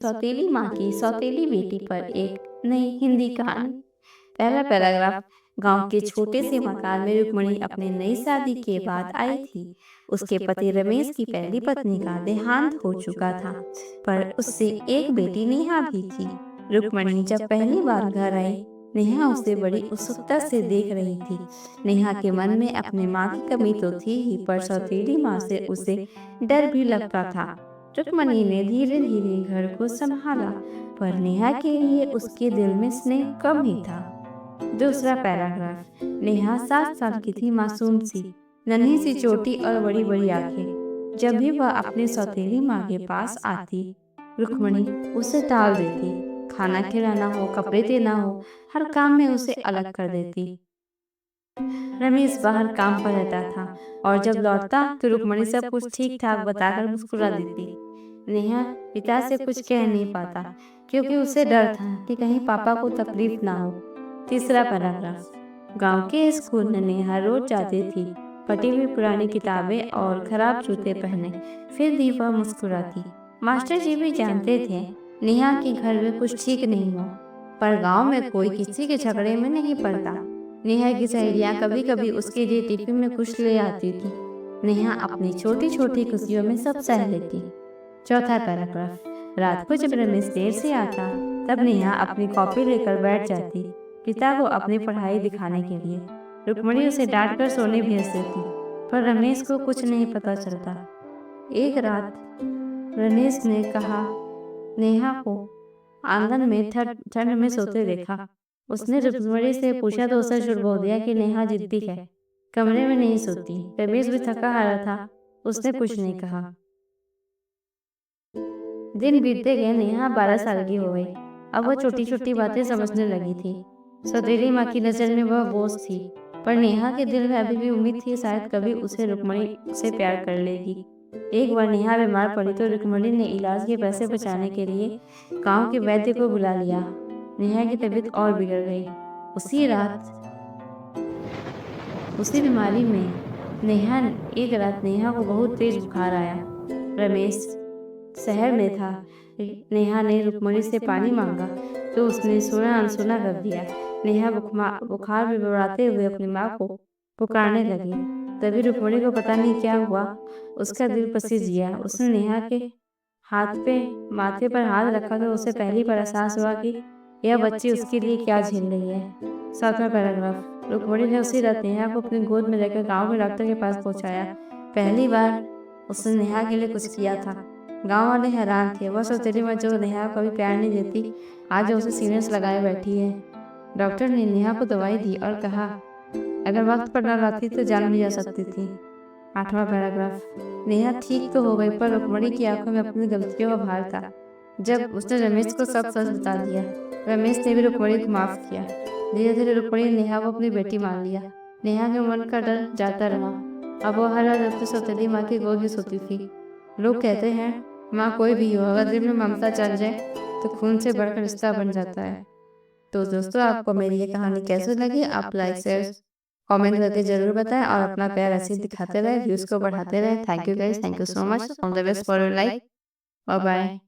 सौतेली माँ की सौतेली बेटी पर एक नई हिंदी कहानी। पहला पैराग्राफ। गांव के छोटे से मकान में रुक्मणी अपनी नई शादी के बाद आई थी। उसके पति रमेश की पहली पत्नी का देहांत हो चुका था, पर उससे एक बेटी नेहा भी थी। रुक्मणी जब पहली बार घर आई, नेहा उसे बड़ी उत्सुकता से देख रही थी। नेहा के मन में अपनी माँ की कमी तो थी ही, पर सौतेली माँ से उसे डर भी लगता था। रुक्मणी ने धीरे धीरे घर को संभाला, पर नेहा के लिए उसके दिल में स्नेह कम ही था। दूसरा पैराग्राफ। नेहा 7 साल की थी, मासूम सी, नन्ही सी चोटी और बड़ी बड़ी आंखें। जब भी वह अपने सौतेली माँ के पास आती, रुक्मणी उसे टाल देती। खाना खिलाना हो, कपड़े देना हो, हर काम में उसे अलग कर देती। रमेश बाहर काम पर रहता था, और जब लौटता तो रुक्मणी सब कुछ ठीक ठाक बताकर मुस्कुरा देती। नेहा पिता से कुछ कह नहीं पाता, क्योंकि उसे डर था कि कहीं पापा को तकलीफ ना हो। तीसरा पैराग्राफ। गांव के स्कूल में नेहा रोज जाती थी, फटी हुई पुरानी किताबें और खराब जूते पहने, फिर भी वह मुस्कुराती। मास्टर जी भी जानते थे नेहा के घर में कुछ ठीक नहीं हो, पर गांव में कोई किसी के झगड़े में नहीं पड़ता। नेहा की सहेलियां कभी कभी उसके लिए टिफिन में कुछ ले आती थी। नेहा अपनी छोटी छोटी खुशियों में सब सह लेती। चौथा पैराग्राफ। रात को जब रमेश देर से आता, तब नेहा अपनी कॉपी लेकर बैठ जाती, पिता को अपनी पढ़ाई दिखाने के लिए। रुक्मणी उसे डांट कर सोने भेज देती, पर रमेश को कुछ नहीं पता चलता। एक रात रमेश ने कहा नेहा को आंगन में ठंड में सोते देखा। उसने रुक्मणी से पूछा तो उसे झूठ बोल दिया कि नेहा जिद्दी है, कमरे में नहीं सोती। रमेश भी थका हारा था, उसने कुछ नहीं कहा। दिन बीतते गए, नेहा 12 साल की हो गई। अब वह छोटी छोटी बातें समझने लगी थी। सौतेली माँ की नजर में वह बोझ थी, पर नेहा के दिल में अभी भी उम्मीद थी, शायद कभी उसे रुक्मणी से प्यार कर लेगी। एक बार नेहा बीमार पड़ी तो रुक्मणी ने इलाज के पैसे बचाने के लिए गांव के वैद्य को बुला लिया। नेहा की तबीयत और बिगड़ गई। उसी रात उसी बीमारी में एक रात नेहा को बहुत तेज बुखार आया। रमेश शहर में था। नेहा ने रुक्मणी से पानी मांगा तो उसने सुना अनसुना कर दिया। नेहा बुखार में बड़बड़ाते हुए अपनी माँ को पुकारने लगी। तभी रुक्मणी को पता नहीं क्या हुआ, उसका दिल पसीज गया। उसने नेहा के माथे पर हाथ रखा तो उसे पहली बार एहसास हुआ कि यह बच्ची उसके लिए क्या झेल रही है। सातवां पैराग्राफ। रुक्मणी ने उसी रात नेहा को अपनी गोद में लेकर गांव में डॉक्टर के पास पहुंचाया। पहली बार उसने नेहा के लिए कुछ किया था। गांव वाले हैरान थे। वह सौतेली माँ जो नेहा को कभी प्यार नहीं देती, आज उसे सीने से लगाए बैठी है। डॉक्टर ने नेहा को दवाई दी और कहा अगर वक्त पर न लाती तो जान भी जा सकती थी। आठवां पैराग्राफ। नेहा ठीक तो हो गई, पर रुक्मणी की आंखों में अपनी गलतियों का भार था। जब उसने रमेश को सब सच बता दिया, रमेश ने भी रुक्मणी को माफ किया। धीरे धीरे रुक्मणी ने नेहा को अपनी बेटी मान लिया। नेहा के मन का डर जाता रहा। अब वो हर रात अपनी सौतेली माँ की गोद में सोती थी। लोग कहते हैं माँ कोई भी हो, अगर दिल में ममता चल जाए तो खून से बढ़कर रिश्ता बन जाता है। तो दोस्तों, आपको मेरी ये कहानी कैसी लगी? आप लाइक शेयर कमेंट करके जरूर बताएं, और अपना प्यार ऐसे ही दिखाते रहे, व्यूज को बढ़ाते रहे। Thank you guys, thank you so much, all the best for your life. Bye bye.